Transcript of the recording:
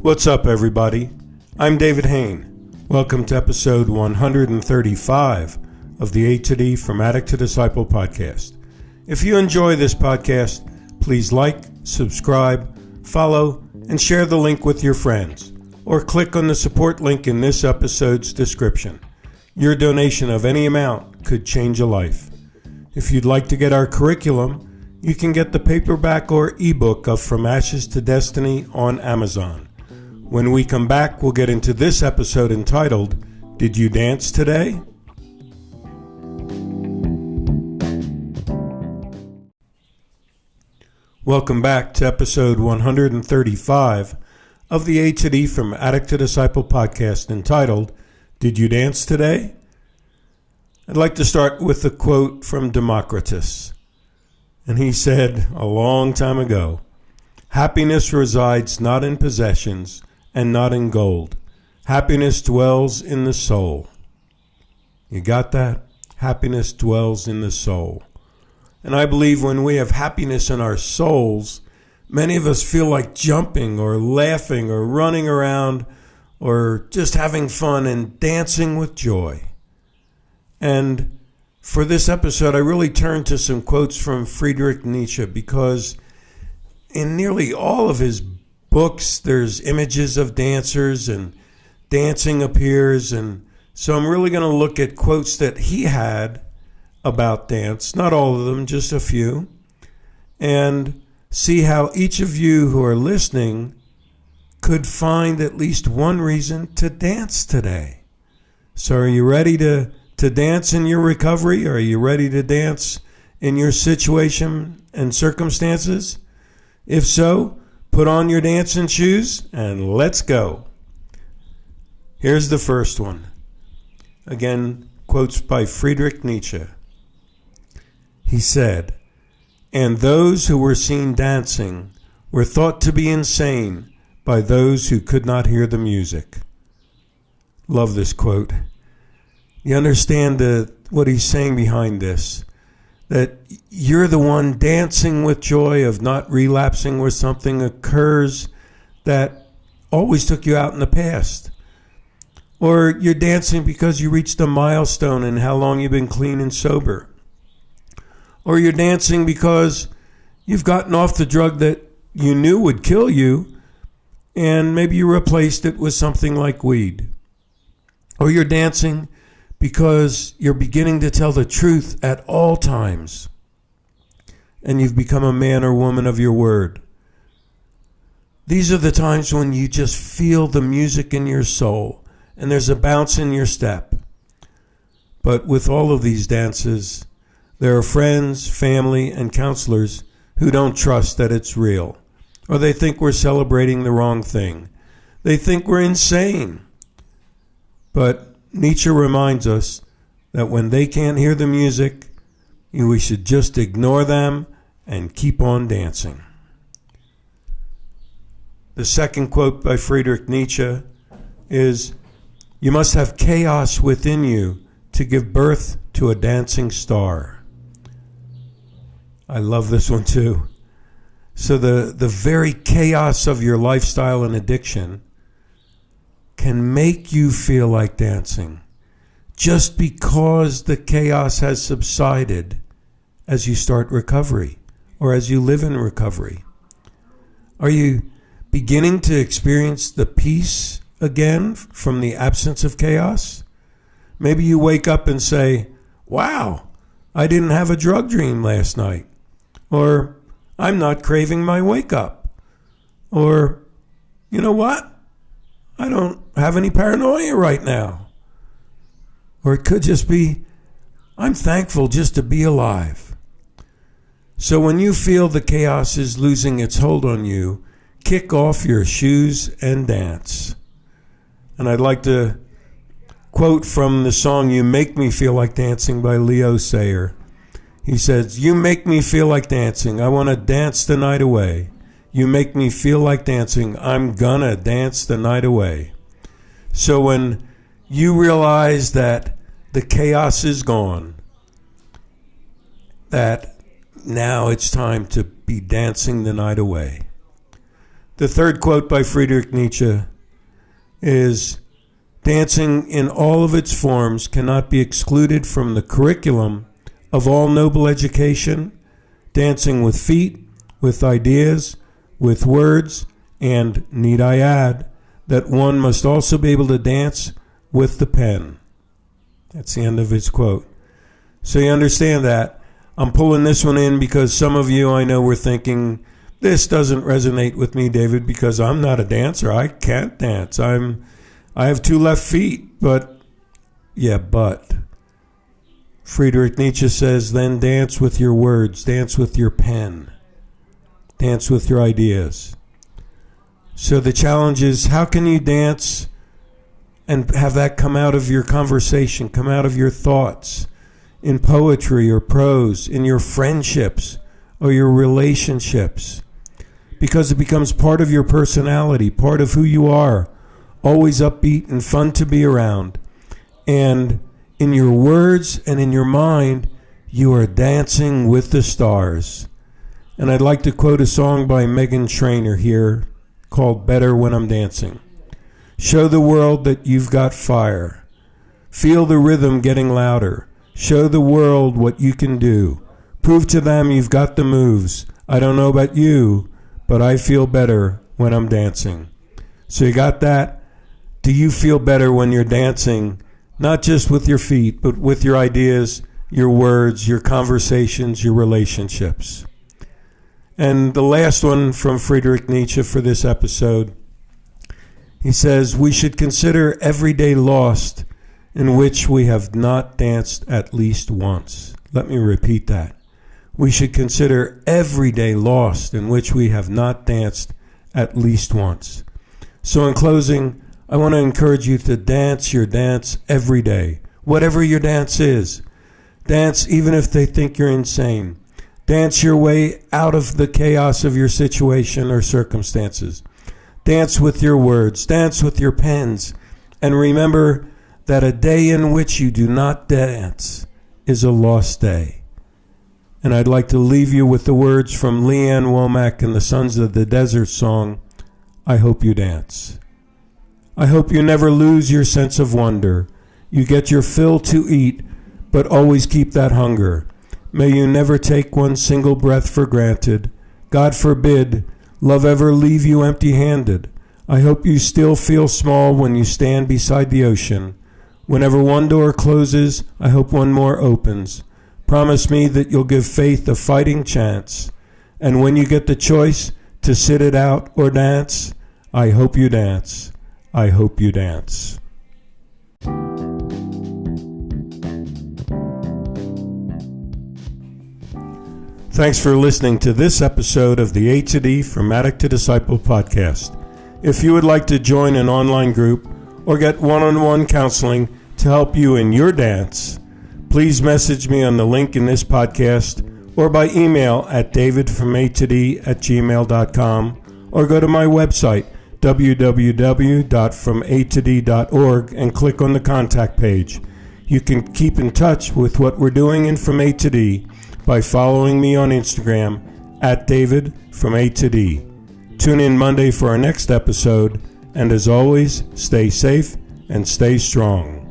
What's up, everybody? I'm David Hain. Welcome to episode 135 of the A to D From Addict to Disciple podcast. If you enjoy this podcast, please like, subscribe, follow, and share the link with your friends, or click on the support link in this episode's description. Your donation of any amount could change a life. If you'd like to get our curriculum, you can get the paperback or ebook of From Ashes to Destiny on Amazon. When we come back, we'll get into this episode entitled, Did You Dance Today? Welcome back to episode 135 of the A to D From Addict to Disciple podcast entitled, Did You Dance Today? I'd like to start with a quote from Democritus. And he said a long time ago, "Happiness resides not in possessions and not in gold. Happiness dwells in the soul." You got that? Happiness dwells in the soul. And I believe when we have happiness in our souls, many of us feel like jumping or laughing or running around or just having fun and dancing with joy. And for this episode, I really turned to some quotes from Friedrich Nietzsche because in nearly all of his books, there's images of dancers and dancing appears. And so I'm really going to look at quotes that he had about dance, not all of them, just a few, and see how each of you who are listening could find at least one reason to dance today. So are you ready to dance in your recovery? Are you ready to dance in your situation and circumstances? If so, put on your dancing shoes and let's go. Here's the first one. Again, quotes by Friedrich Nietzsche. He said, "And those who were seen dancing were thought to be insane by those who could not hear the music." Love this quote. You understand what he's saying behind this? That you're the one dancing with joy of not relapsing where something occurs that always took you out in the past. Or you're dancing because you reached a milestone in how long you've been clean and sober. Or you're dancing because you've gotten off the drug that you knew would kill you and maybe you replaced it with something like weed. Or you're dancing because you're beginning to tell the truth at all times and you've become a man or woman of your word. These are the times when you just feel the music in your soul and there's a bounce in your step. But with all of these dances, there are friends, family, and counselors who don't trust that it's real, or they think we're celebrating the wrong thing. They think we're insane. But Nietzsche reminds us that when they can't hear the music, we should just ignore them and keep on dancing. The second quote by Friedrich Nietzsche is, "You must have chaos within you to give birth to a dancing star." I love this one too. So the very chaos of your lifestyle and addiction can make you feel like dancing just because the chaos has subsided as you start recovery or as you live in recovery. Are you beginning to experience the peace again from the absence of chaos? Maybe you wake up and say, "Wow, I didn't have a drug dream last night." Or, "I'm not craving my wake up." Or, "You know what? I don't have any paranoia right now." Or it could just be, "I'm thankful just to be alive." So when you feel the chaos is losing its hold on you, kick off your shoes and dance. And I'd like to quote from the song "You Make Me Feel Like Dancing" by Leo Sayer. He says, "You make me feel like dancing. I want to dance the night away. You make me feel like dancing. I'm gonna dance the night away." So when you realize that the chaos is gone, that now it's time to be dancing the night away. The third quote by Friedrich Nietzsche is, dancing in all of its forms cannot be excluded from the curriculum of all noble education. Dancing with feet, with ideas, with words, and, need I add, that one must also be able to dance with the pen. That's the end of his quote. So you understand that. I'm pulling this one in because some of you I know were thinking, this doesn't resonate with me, David, because I'm not a dancer. I can't dance. I have 2 left feet, but Friedrich Nietzsche says, then dance with your words, dance with your pen, dance with your ideas. So the challenge is, how can you dance and have that come out of your conversation, come out of your thoughts, in poetry or prose, in your friendships or your relationships? Because it becomes part of your personality, part of who you are, always upbeat and fun to be around. And in your words and in your mind, you are dancing with the stars. And I'd like to quote a song by Meghan Trainor here called Better When I'm Dancing. Show the world that you've got fire. Feel the rhythm getting louder. Show the world what you can do. Prove to them you've got the moves. I don't know about you, but I feel better when I'm dancing. So you got that? Do you feel better when you're dancing? Not just with your feet, but with your ideas, your words, your conversations, your relationships. And the last one from Friedrich Nietzsche for this episode. He says, we should consider every day lost in which we have not danced at least once. Let me repeat that. We should consider every day lost in which we have not danced at least once. So in closing, I want to encourage you to dance your dance every day, whatever your dance is. Dance even if they think you're insane. Dance your way out of the chaos of your situation or circumstances. Dance with your words, dance with your pens, and remember that a day in which you do not dance is a lost day. And I'd like to leave you with the words from Leanne Womack in the Sons of the Desert song, I Hope You Dance. I hope you never lose your sense of wonder. You get your fill to eat, but always keep that hunger. May you never take one single breath for granted. God forbid love ever leave you empty-handed. I hope you still feel small when you stand beside the ocean. Whenever one door closes, I hope one more opens. Promise me that you'll give faith a fighting chance. And when you get the choice to sit it out or dance, I hope you dance. I hope you dance. Thanks for listening to this episode of the A to D From Addict to Disciple podcast. If you would like to join an online group or get one-on-one counseling to help you in your dance, please message me on the link in this podcast or by email at davidfromatod@gmail.com or go to my website www.fromatod.org and click on the contact page. You can keep in touch with what we're doing in From A to D by following me on Instagram at David from A to D. Tune in Monday for our next episode, and as always, stay safe and stay strong.